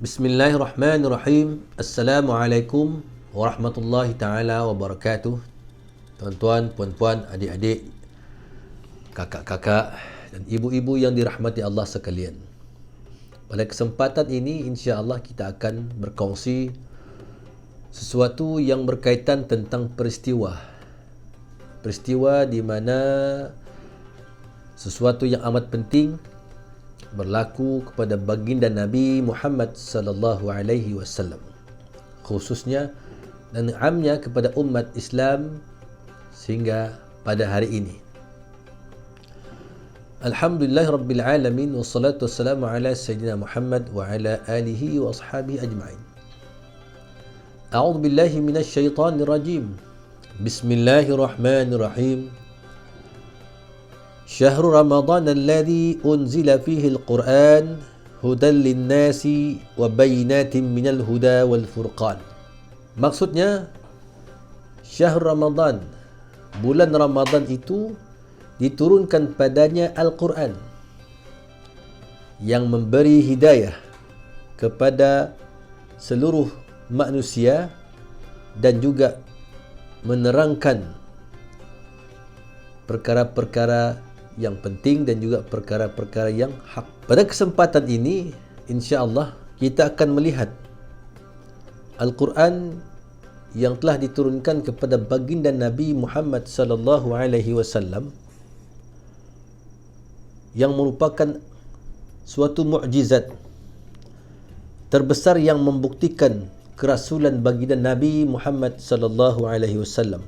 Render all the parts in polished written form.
Bismillahirrahmanirrahim. Assalamualaikum warahmatullahi taala wabarakatuh. Tuan-tuan, puan-puan, adik-adik, kakak-kakak dan ibu-ibu yang dirahmati Allah sekalian. Pada kesempatan ini insya-Allah kita akan berkongsi sesuatu yang berkaitan tentang peristiwa di mana sesuatu yang amat penting berlaku kepada baginda Nabi Muhammad sallallahu alaihi wasallam, khususnya dan amnya kepada umat Islam sehingga pada hari ini. Alhamdulillah rabbil alamin, wassalatu wassalamu ala sayyidina Muhammad wa ala alihi wa ashabihi ajma'in. A'udzu billahi minasy syaithanir rajim. Bismillahirrahmanirrahim. Syahrul Ramadan alladhi unzila fihi al-Quran hudan lin-nasi wa bayyinatin minal huda wal furqan. Maksudnya, syahrul Ramadan, bulan Ramadan itu diturunkan padanya Al-Quran yang memberi hidayah kepada seluruh manusia dan juga menerangkan perkara-perkara yang penting dan juga perkara-perkara yang hak. Pada kesempatan ini insya-Allah kita akan melihat Al-Quran yang telah diturunkan kepada baginda Nabi Muhammad sallallahu alaihi wasallam yang merupakan suatu mukjizat terbesar yang membuktikan kerasulan baginda Nabi Muhammad sallallahu alaihi wasallam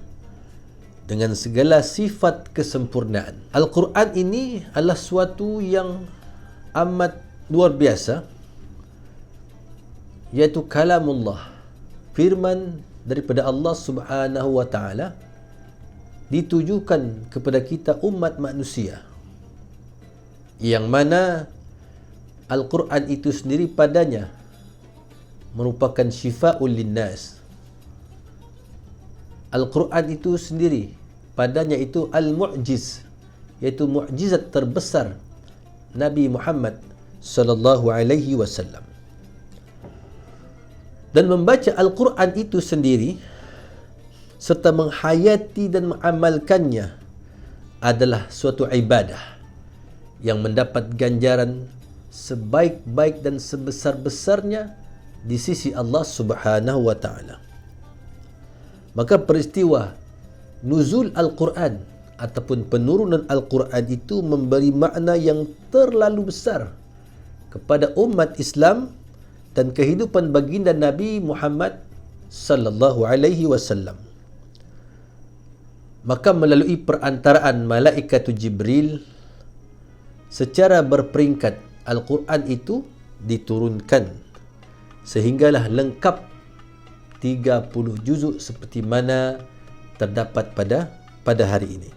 dengan segala sifat kesempurnaan. Al-Quran ini adalah suatu yang amat luar biasa, iaitu kalamullah, firman daripada Allah Subhanahu wa taala, ditujukan kepada kita umat manusia, yang mana Al-Quran itu sendiri padanya merupakan syifa'ul linnas. Al-Quran itu sendiri padanya itu al-mu'jiz, iaitu mukjizat terbesar Nabi Muhammad sallallahu alaihi wasallam. Dan membaca Al-Quran itu sendiri serta menghayati dan mengamalkannya adalah suatu ibadah yang mendapat ganjaran sebaik-baik dan sebesar-besarnya di sisi Allah Subhanahu wa taala. Maka peristiwa nuzul Al-Quran ataupun penurunan Al-Quran itu memberi makna yang terlalu besar kepada umat Islam dan kehidupan baginda Nabi Muhammad sallallahu alaihi wasallam. Maka melalui perantaraan malaikat Jibril secara berperingkat Al-Quran itu diturunkan sehinggalah lengkap 30 juzuk seperti mana terdapat pada hari ini.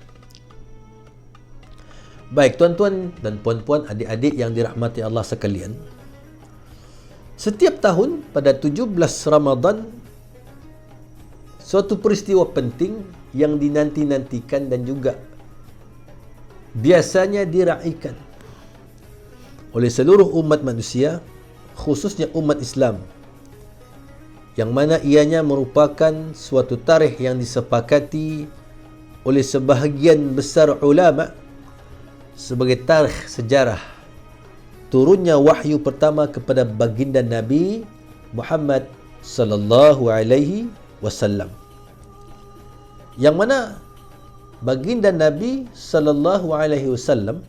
Baik tuan-tuan dan puan-puan, adik-adik yang dirahmati Allah sekalian, setiap tahun pada 17 Ramadan suatu peristiwa penting yang dinanti-nantikan dan juga biasanya diraikan oleh seluruh umat manusia, khususnya umat Islam, yang mana ianya merupakan suatu tarikh yang disepakati oleh sebahagian besar ulama sebagai tarikh sejarah turunnya wahyu pertama kepada baginda Nabi Muhammad sallallahu alaihi wasallam, yang mana baginda Nabi sallallahu alaihi wasallam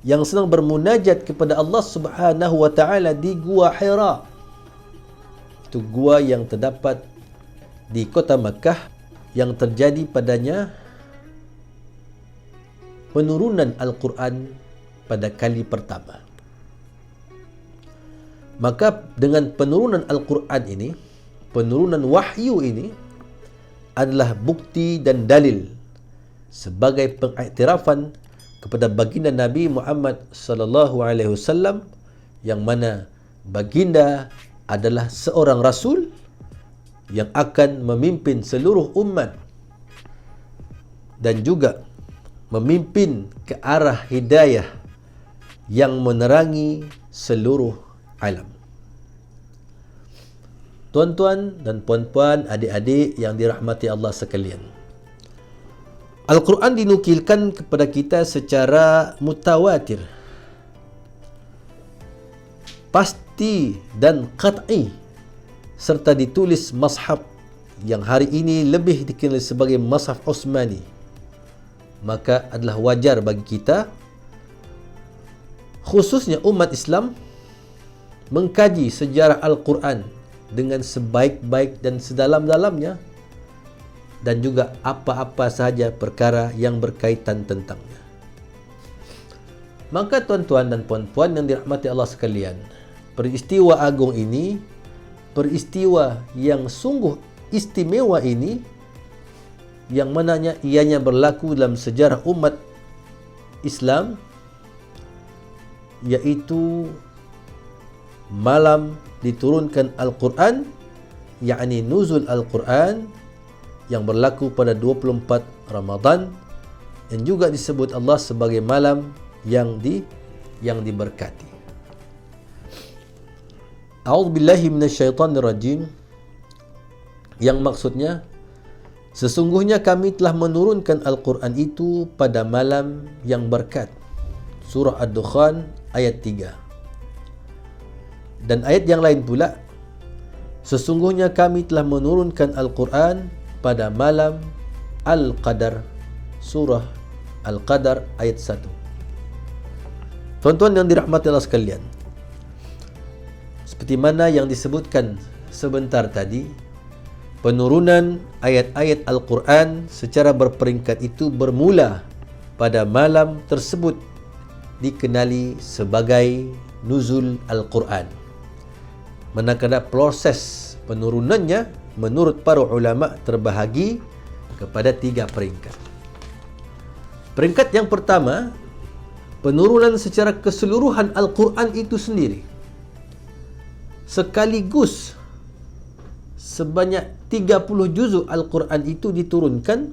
yang sedang bermunajat kepada Allah Subhanahu wa taala di Gua Hira, itu gua yang terdapat di kota Makkah, yang terjadi padanya penurunan Al-Quran pada kali pertama. Maka dengan penurunan Al-Quran ini, penurunan wahyu ini adalah bukti dan dalil sebagai pengiktirafan kepada baginda Nabi Muhammad sallallahu alaihi wasallam, yang mana baginda adalah seorang rasul yang akan memimpin seluruh umat dan juga memimpin ke arah hidayah yang menerangi seluruh alam. Tuan-tuan dan puan-puan, adik-adik yang dirahmati Allah sekalian, Al-Quran dinukilkan kepada kita secara mutawatir, pasti dan qat'i, serta ditulis mashaf yang hari ini lebih dikenal sebagai mashaf Utsmani. Maka adalah wajar bagi kita, khususnya umat Islam, mengkaji sejarah Al-Quran dengan sebaik-baik dan sedalam-dalamnya, dan juga apa-apa sahaja perkara yang berkaitan tentangnya. Maka tuan-tuan dan puan-puan yang dirahmati Allah sekalian, peristiwa agung ini, peristiwa yang sungguh istimewa ini, yang mananya ianya berlaku dalam sejarah umat Islam, yaitu malam diturunkan Al-Quran, yakni nuzul Al-Quran, yang berlaku pada 24 Ramadan, yang juga disebut Allah sebagai malam yang diberkati. A'udzubillahi minasyaitonirrajim, yang maksudnya, sesungguhnya kami telah menurunkan Al-Quran itu pada malam yang berkat. Surah Ad-Dukhan ayat 3. Dan ayat yang lain pula, sesungguhnya kami telah menurunkan Al-Quran pada malam Al-Qadar. Surah Al-Qadar ayat 1. Tuan-tuan yang dirahmati Allah sekalian, seperti mana yang disebutkan sebentar tadi, penurunan ayat-ayat Al-Quran secara berperingkat itu bermula pada malam tersebut, dikenali sebagai nuzul Al-Quran. Manakala proses penurunannya menurut para ulama terbahagi kepada 3 peringkat. Peringkat yang pertama, penurunan secara keseluruhan Al-Quran itu sendiri, sekaligus sebanyak 30 juzuk Al-Quran itu diturunkan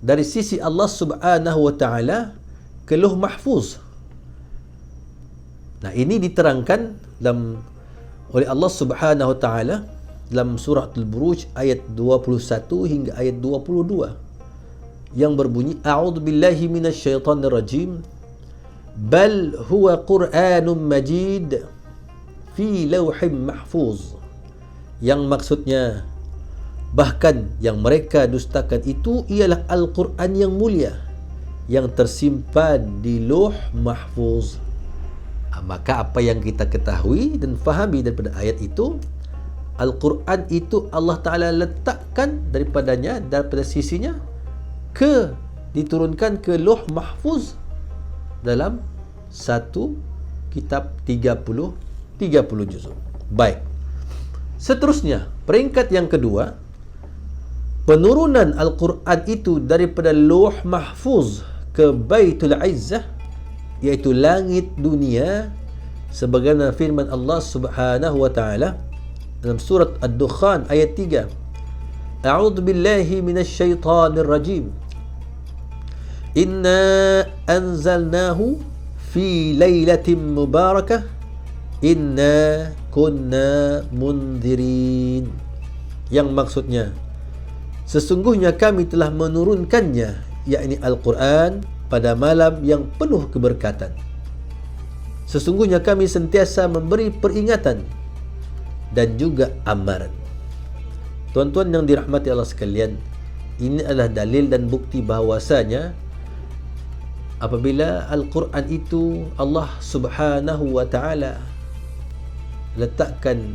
dari sisi Allah Subhanahu wa Ta'ala ke Lauh Mahfuz. Nah, ini diterangkan oleh Allah Subhanahu wa Ta'ala dalam surah Al-Buruj ayat 21 hingga ayat 22 yang berbunyi, A'udzubillahi minasyaitonirrajim, bal huwa Qur'anun Majid fi lauhim mahfuz. Yang maksudnya, bahkan yang mereka dustakan itu ialah Al-Quran yang mulia yang tersimpan di Lauh Mahfuz. Maka apa yang kita ketahui dan fahami daripada ayat itu, Al-Quran itu Allah Ta'ala letakkan daripada sisinya diturunkan ke Lauh Mahfuz dalam satu kitab 30 juzuk. Baik. Seterusnya, peringkat yang kedua, penurunan Al-Quran itu daripada Lauh Mahfuz ke Baitul Izzah, iaitu langit dunia, sebagaimana firman Allah Subhanahu wa Ta'ala dalam surat Ad-Dukhan ayat 3, A'udzubillahi minasyaitonirrajim, Inna anzalnahu fi lailatin mubarakah, Inna kunna mundirin. Yang maksudnya, sesungguhnya kami telah menurunkannya, yakni Al-Quran, pada malam yang penuh keberkatan. Sesungguhnya kami sentiasa memberi peringatan dan juga amaran. Tuan-tuan yang dirahmati Allah sekalian, ini adalah dalil dan bukti bahawasanya apabila Al-Quran itu Allah Subhanahu wa Ta'ala letakkan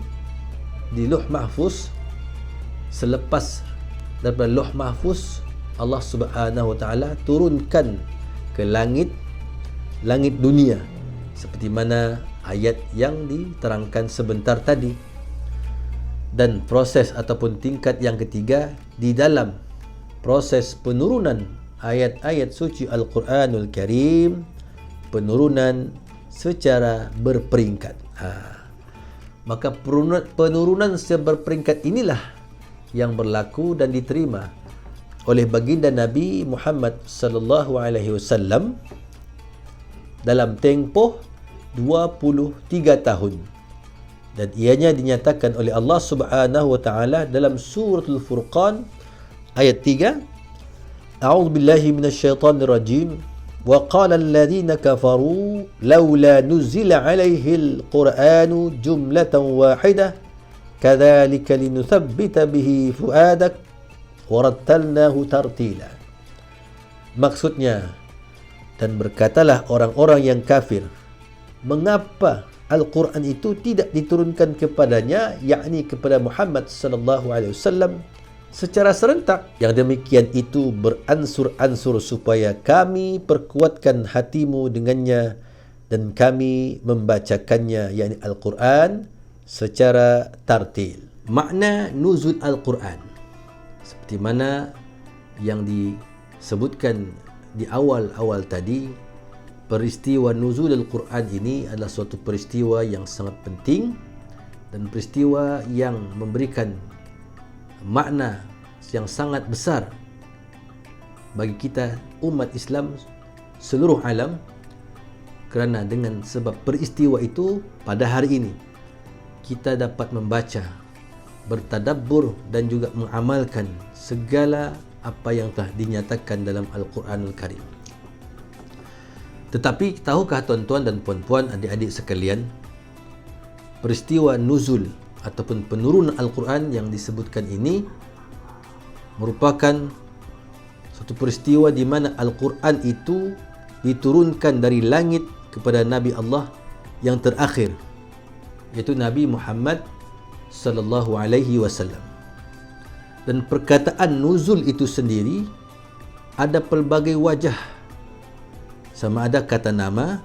di Lauh Mahfuz, selepas daripada Lauh Mahfuz Allah Subhanahu wa Ta'ala turunkan ke langit dunia, seperti mana ayat yang diterangkan sebentar tadi. Dan proses ataupun tingkat yang ketiga, di dalam proses penurunan ayat-ayat suci Al-Quranul Karim, penurunan secara berperingkat. Maka penurunan secara berperingkat inilah yang berlaku dan diterima oleh baginda Nabi Muhammad sallallahu alaihi wasallam dalam tempoh 23 tahun dan ianya dinyatakan oleh Allah Subhanahu wa taala dalam suratul Furqan ayat 3. A'udzu billahi minasyaitonir rajim. Wa qala alladziina kafaru laula nuzila 'alaihil qur'anu jumlatan wahidah kadzalika linuthabbita bihi fuadak wa rattalnahu tartila. Maksudnya, dan berkatalah orang-orang yang kafir, mengapa Al-Quran itu tidak diturunkan kepadanya, yakni kepada Muhammad sallallahu alaihi wasallam secara serentak. Yang demikian itu beransur-ansur supaya kami perkuatkan hatimu dengannya dan kami membacakannya, yakni Al-Quran secara tartil. Makna nuzul Al-Quran seperti mana yang disebutkan di awal-awal tadi, peristiwa nuzul Al-Quran ini adalah suatu peristiwa yang sangat penting dan peristiwa yang memberikan makna yang sangat besar bagi kita umat Islam seluruh alam, kerana dengan sebab peristiwa itu pada hari ini kita dapat membaca, bertadabbur dan juga mengamalkan segala apa yang telah dinyatakan dalam Al-Quranul Karim. Tetapi tahukah tuan-tuan dan puan-puan, adik-adik sekalian, peristiwa nuzul ataupun penurunan Al-Quran yang disebutkan ini merupakan suatu peristiwa di mana Al-Quran itu diturunkan dari langit kepada Nabi Allah yang terakhir, iaitu Nabi Muhammad sallallahu alaihi wasallam. Dan perkataan nuzul itu sendiri ada pelbagai wajah, sama ada kata nama,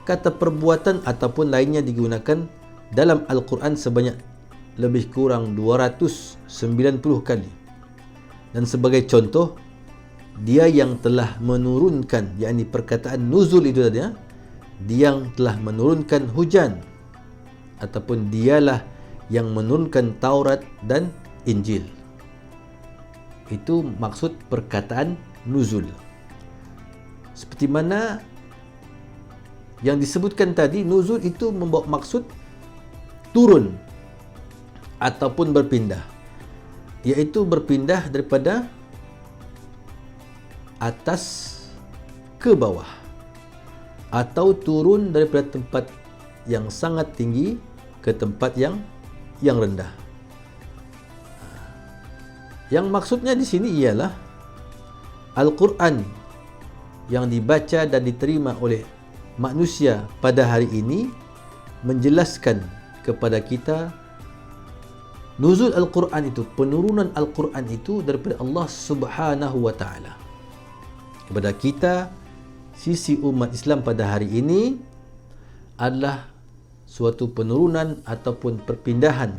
kata perbuatan ataupun lainnya digunakan dalam Al-Quran sebanyak lebih kurang 290 kali. Dan sebagai contoh, dia yang telah menurunkan, yakni perkataan nuzul itu tadi, dia yang telah menurunkan hujan, ataupun dialah yang menurunkan Taurat dan Injil. Itu maksud perkataan nuzul. Seperti mana yang disebutkan tadi, nuzul itu membawa maksud turun ataupun berpindah, iaitu berpindah daripada atas ke bawah, atau turun daripada tempat yang sangat tinggi ke tempat yang rendah. Yang maksudnya di sini ialah Al-Quran yang dibaca dan diterima oleh manusia pada hari ini menjelaskan kepada kita nuzul Al-Quran itu, penurunan Al-Quran itu daripada Allah Subhanahu wa taala kepada kita. Sisi umat Islam pada hari ini adalah suatu penurunan ataupun perpindahan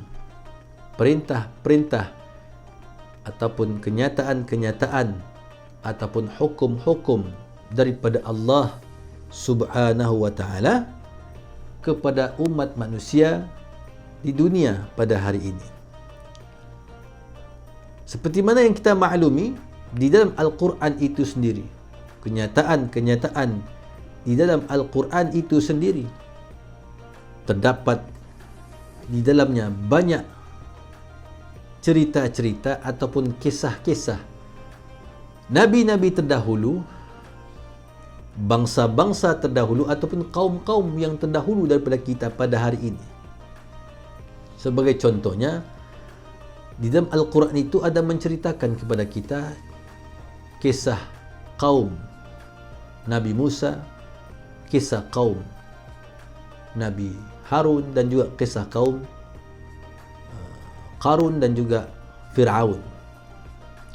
perintah-perintah ataupun kenyataan-kenyataan ataupun hukum-hukum daripada Allah Subhanahu wa taala kepada umat manusia di dunia pada hari ini. Seperti mana yang kita maklumi, di dalam Al-Quran itu sendiri, kenyataan-kenyataan di dalam Al-Quran itu sendiri terdapat di dalamnya banyak cerita-cerita ataupun kisah-kisah nabi-nabi terdahulu, bangsa-bangsa terdahulu ataupun kaum-kaum yang terdahulu daripada kita pada hari ini. Sebagai contohnya, di dalam Al-Quran itu ada menceritakan kepada kita kisah kaum Nabi Musa, kisah kaum Nabi Harun, dan juga kisah kaum Qarun dan juga Fir'aun.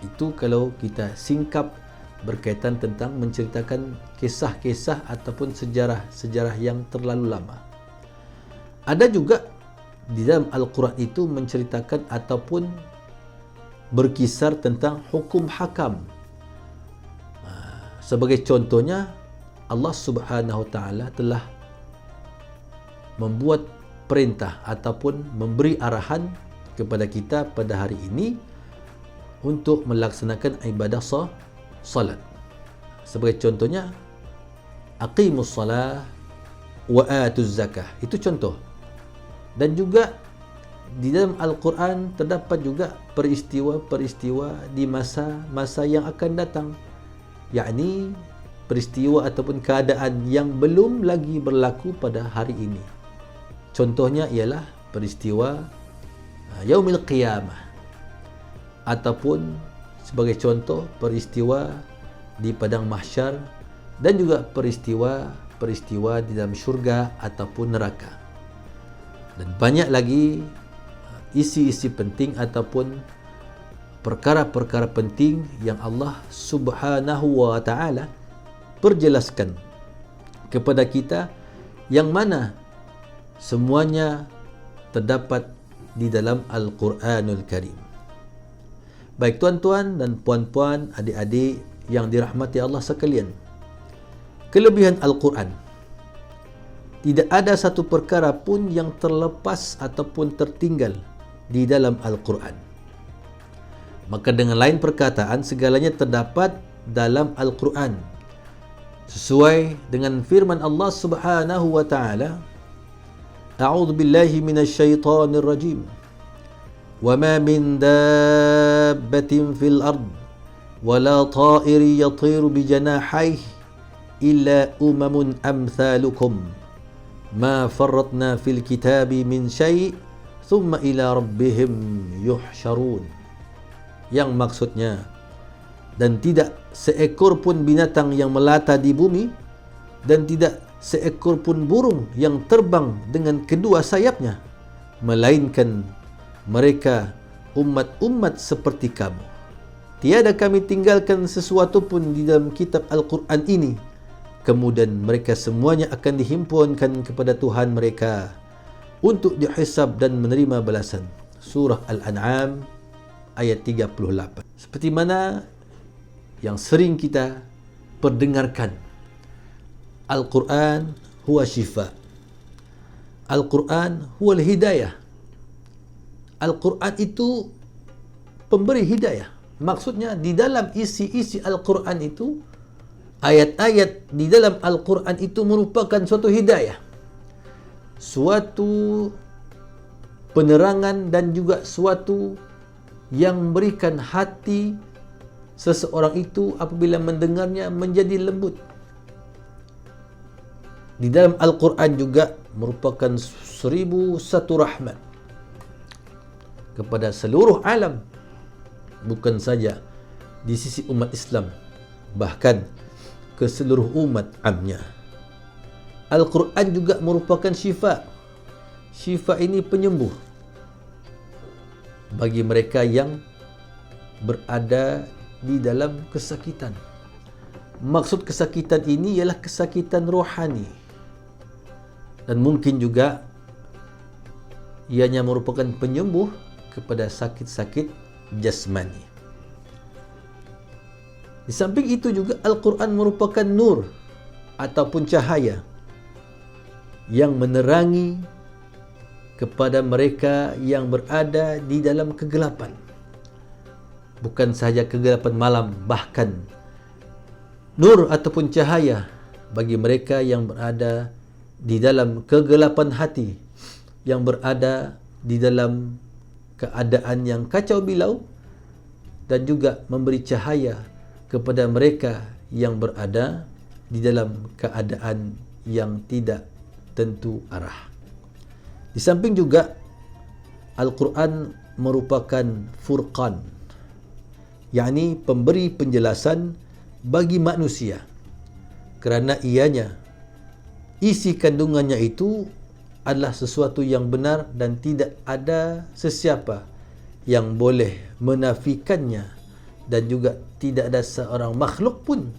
Itu kalau kita singkap berkaitan tentang menceritakan kisah-kisah ataupun sejarah-sejarah yang terlalu lama. Ada juga di dalam Al-Quran itu menceritakan ataupun berkisar tentang hukum hakam. Sebagai contohnya, Allah Subhanahu wa taala telah membuat perintah ataupun memberi arahan kepada kita pada hari ini untuk melaksanakan ibadah salat. Sebagai contohnya, aqimus salah wa atuz zakah. Itu contoh. Dan juga di dalam Al-Quran terdapat juga peristiwa-peristiwa di masa-masa yang akan datang, yakni peristiwa ataupun keadaan yang belum lagi berlaku pada hari ini. Contohnya ialah peristiwa Yaumil Qiyamah, ataupun sebagai contoh peristiwa di padang mahsyar, dan juga peristiwa di dalam syurga ataupun neraka. Dan banyak lagi isi-isi penting ataupun perkara-perkara penting yang Allah Subhanahu wa taala perjelaskan kepada kita, yang mana semuanya terdapat di dalam Al-Quranul Karim. Baik tuan-tuan dan puan-puan, adik-adik yang dirahmati Allah sekalian, kelebihan Al-Quran, tidak ada satu perkara pun yang terlepas ataupun tertinggal di dalam Al-Quran. Maka dengan lain perkataan, segalanya terdapat dalam Al-Quran, sesuai dengan firman Allah Subhanahu wa taala, A'udzu billahi minasyaitonir rajim. Wa ma min dabbatin fil ard wa la ta'irin yatiru bi janahayhi illa umamun amthalukum ma farratna fil kitabi min syai' thumma ila rabbihim yuhsyarun. Yang maksudnya, dan tidak seekor pun binatang yang melata di bumi, dan tidak seekor pun burung yang terbang dengan kedua sayapnya, melainkan mereka umat-umat seperti kamu. Tiada kami tinggalkan sesuatu pun di dalam kitab Al-Quran ini, kemudian mereka semuanya akan dihimpunkan kepada Tuhan mereka untuk dihisab dan menerima balasan. Surah Al-An'am ayat 38. Seperti mana yang sering kita perdengarkan, Al-Quran huwa syifa, Al-Quran huwa al-hidayah. Al-Quran itu pemberi hidayah. Maksudnya di dalam isi-isi Al-Quran itu, ayat-ayat di dalam Al-Quran itu merupakan suatu hidayah, suatu penerangan, dan juga suatu yang memberikan hati seseorang itu apabila mendengarnya menjadi lembut. Di dalam Al-Quran juga merupakan 1001 rahmat kepada seluruh alam, bukan saja di sisi umat Islam, bahkan ke seluruh umat amnya. Al-Quran juga merupakan syifa. Syifa ini penyembuh bagi mereka yang berada di dalam kesakitan. Maksud kesakitan ini ialah kesakitan rohani, dan mungkin juga ianya merupakan penyembuh kepada sakit-sakit jasmani. Di samping itu juga Al-Quran merupakan nur ataupun cahaya yang menerangi kepada mereka yang berada di dalam kegelapan. Bukan sahaja kegelapan malam, bahkan nur ataupun cahaya bagi mereka yang berada di dalam kegelapan hati, yang berada di dalam keadaan yang kacau bilau, dan juga memberi cahaya kepada mereka yang berada di dalam keadaan yang tidak tentu arah. Di samping juga Al-Quran merupakan furqan, yakni pemberi penjelasan bagi manusia, kerana ianya, isi kandungannya itu adalah sesuatu yang benar dan tidak ada sesiapa yang boleh menafikannya, dan juga tidak ada seorang makhluk pun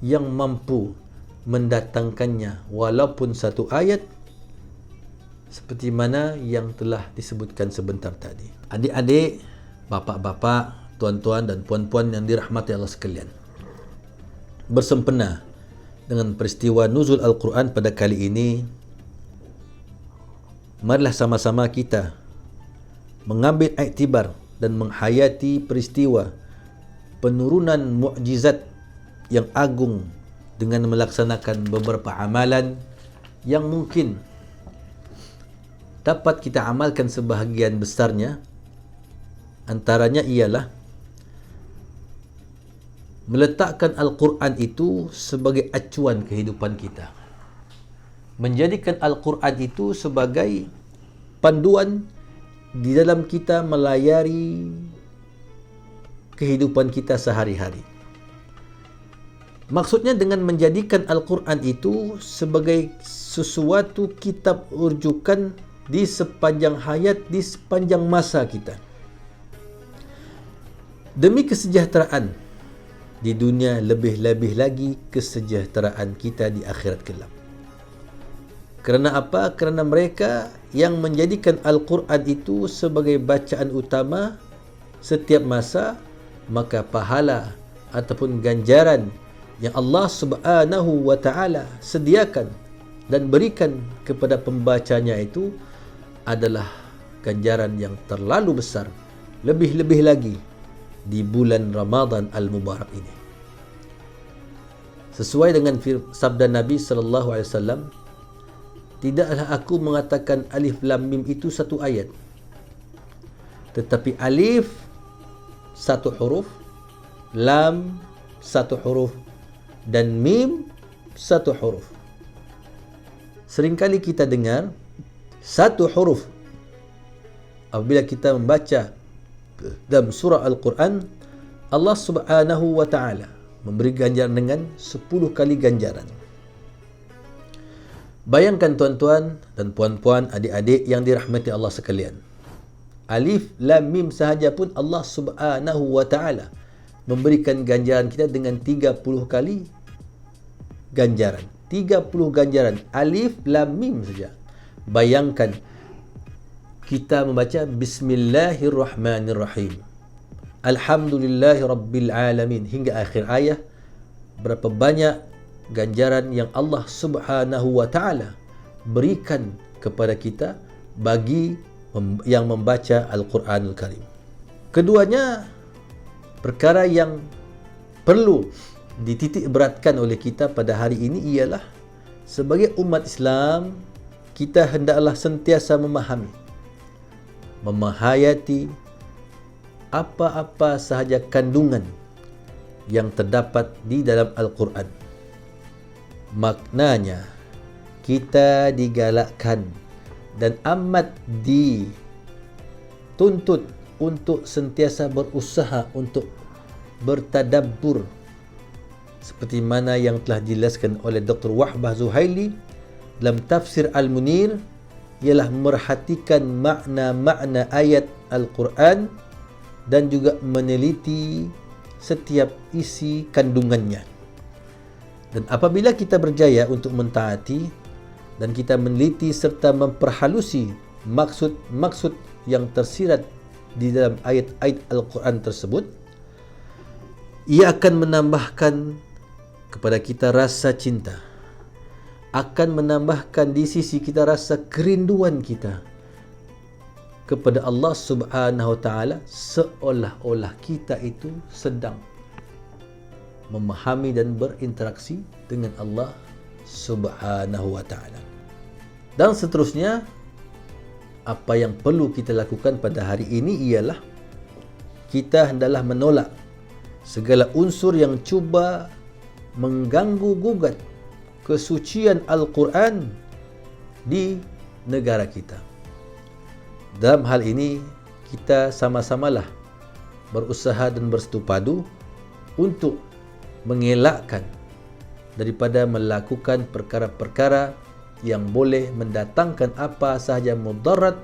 yang mampu mendatangkannya walaupun satu ayat, seperti mana yang telah disebutkan sebentar tadi. Adik-adik, bapak-bapak, tuan-tuan dan puan-puan yang dirahmati Allah sekalian, bersempena dengan peristiwa nuzul Al-Quran pada kali ini, marilah sama-sama kita mengambil iktibar dan menghayati peristiwa penurunan mukjizat yang agung dengan melaksanakan beberapa amalan yang mungkin dapat kita amalkan sebahagian besarnya. Antaranya ialah meletakkan Al-Quran itu sebagai acuan kehidupan kita. Menjadikan Al-Quran itu sebagai panduan di dalam kita melayari kehidupan kita sehari-hari. Maksudnya dengan menjadikan Al-Quran itu sebagai sesuatu kitab rujukan di sepanjang hayat, di sepanjang masa kita. Demi kesejahteraan di dunia, lebih-lebih lagi kesejahteraan kita di akhirat kelak. Kerana apa? Kerana mereka yang menjadikan Al-Quran itu sebagai bacaan utama setiap masa, maka pahala ataupun ganjaran yang Allah Subhanahu wa Ta'ala sediakan dan berikan kepada pembacanya itu adalah ganjaran yang terlalu besar, lebih-lebih lagi di bulan Ramadan Al-Mubarak ini. Sesuai dengan sabda Nabi sallallahu alaihi wasallam, tidaklah aku mengatakan alif lam mim itu satu ayat, tetapi alif satu huruf, lam satu huruf, dan mim satu huruf. Seringkali kita dengar satu huruf apabila kita membaca dalam surah Al-Quran, Allah Subhanahu wa Ta'ala memberi ganjaran dengan 10 kali ganjaran. Bayangkan tuan-tuan dan puan-puan, adik-adik yang dirahmati Allah sekalian, alif lam mim sahaja pun Allah Subhanahu wa Ta'ala memberikan ganjaran kita dengan 30 kali ganjaran. 30 ganjaran alif lam mim saja. Bayangkan kita membaca Bismillahirrahmanirrahim, Alhamdulillahi Rabbil Alamin hingga akhir ayat, berapa banyak ganjaran yang Allah Subhanahu wa Ta'ala berikan kepada kita bagi yang membaca Al-Quranul Karim. Keduanya perkara yang perlu dititik beratkan oleh kita pada hari ini ialah sebagai umat Islam, kita hendaklah sentiasa memahayati apa-apa sahaja kandungan yang terdapat di dalam Al-Quran. Maknanya kita digalakkan dan amat dituntut untuk sentiasa berusaha untuk bertadabbur, seperti mana yang telah dijelaskan oleh Dr. Wahbah Zuhaili dalam tafsir Al-Munir, ialah merhatikan makna-makna ayat Al-Quran dan juga meneliti setiap isi kandungannya. Dan apabila kita berjaya untuk mentaati dan kita meneliti serta memperhalusi maksud-maksud yang tersirat di dalam ayat-ayat Al-Quran tersebut, ia akan menambahkan kepada kita rasa cinta, akan menambahkan di sisi kita rasa kerinduan kita kepada Allah Subhanahu wa Ta'ala, seolah-olah kita itu sedang memahami dan berinteraksi dengan Allah Subhanahu wa Ta'ala. Dan seterusnya, apa yang perlu kita lakukan pada hari ini ialah kita hendaklah menolak segala unsur yang cuba mengganggu gugat kesucian Al-Quran di negara kita. Dalam hal ini, kita sama-samalah berusaha dan bersetu padu untuk mengelakkan daripada melakukan perkara-perkara yang boleh mendatangkan apa sahaja mudarat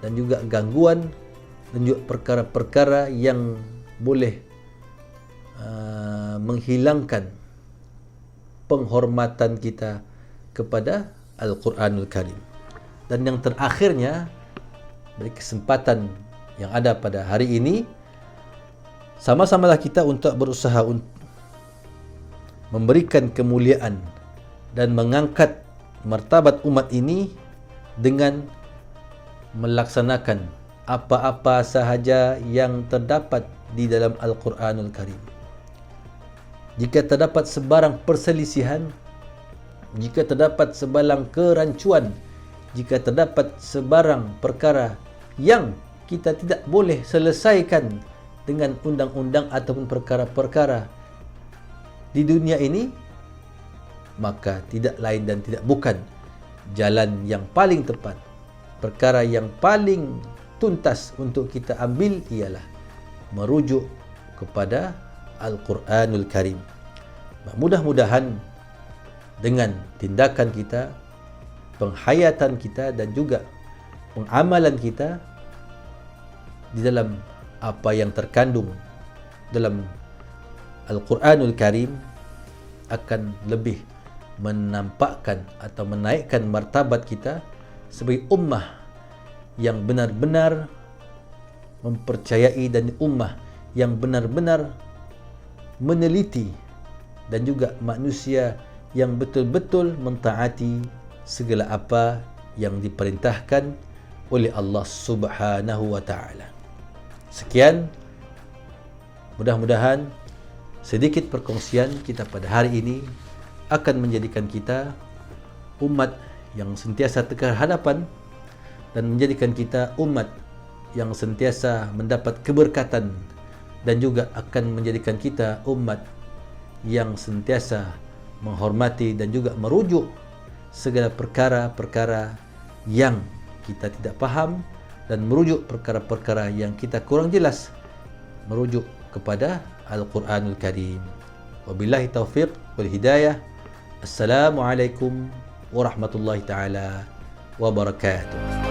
dan juga gangguan, dan juga perkara-perkara yang boleh menghilangkan penghormatan kita kepada Al-Quranul Karim. Dan yang terakhirnya, dari kesempatan yang ada pada hari ini, sama-samalah kita untuk berusaha memberikan kemuliaan dan mengangkat martabat umat ini dengan melaksanakan apa-apa sahaja yang terdapat di dalam Al-Quranul Karim. Jika terdapat sebarang perselisihan, jika terdapat sebarang kerancuan jika terdapat sebarang perkara yang kita tidak boleh selesaikan dengan undang-undang ataupun perkara-perkara di dunia ini, maka tidak lain dan tidak bukan jalan yang paling tepat, perkara yang paling tuntas untuk kita ambil ialah merujuk kepada Al-Quranul Karim. Mudah-mudahan dengan tindakan kita, penghayatan kita dan juga pengamalan kita di dalam apa yang terkandung dalam Al-Quranul Karim akan lebih menampakkan atau menaikkan martabat kita sebagai ummah yang benar-benar mempercayai dan ummah yang benar-benar meneliti dan juga manusia yang betul-betul mentaati segala apa yang diperintahkan oleh Allah Subhanahu wa taala. Sekian, mudah-mudahan sedikit perkongsian kita pada hari ini akan menjadikan kita umat yang sentiasa tegar hadapan dan menjadikan kita umat yang sentiasa mendapat keberkatan dan juga akan menjadikan kita umat yang sentiasa menghormati dan juga merujuk segala perkara-perkara yang kita tidak faham dan merujuk perkara-perkara yang kita kurang jelas, merujuk kepada Al-Quranul Karim. Wabillahi taufiq wal hidayah. Assalamualaikum warahmatullahi taala wabarakatuh.